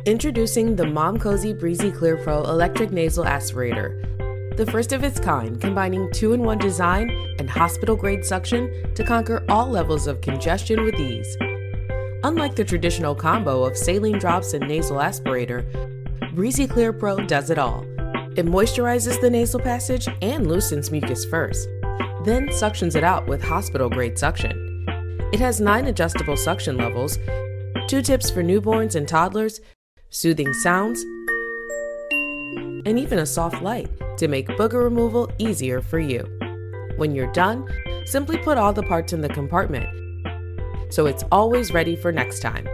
Introducing the Momcozy Breezy Clear Pro Electric Nasal Aspirator, the first of its kind, combining 2-in-1 design and hospital-grade suction to conquer all levels of congestion with ease. Unlike the traditional combo of saline drops and nasal aspirator, Breezy Clear Pro does it all. It moisturizes the nasal passage and loosens mucus first, then suctions it out with hospital-grade suction. It has 9 adjustable suction levels, 2 tips for newborns and toddlers, soothing sounds, and even a soft light to make booger removal easier for you. When you're done, simply put all the parts in the compartment, so it's always ready for next time.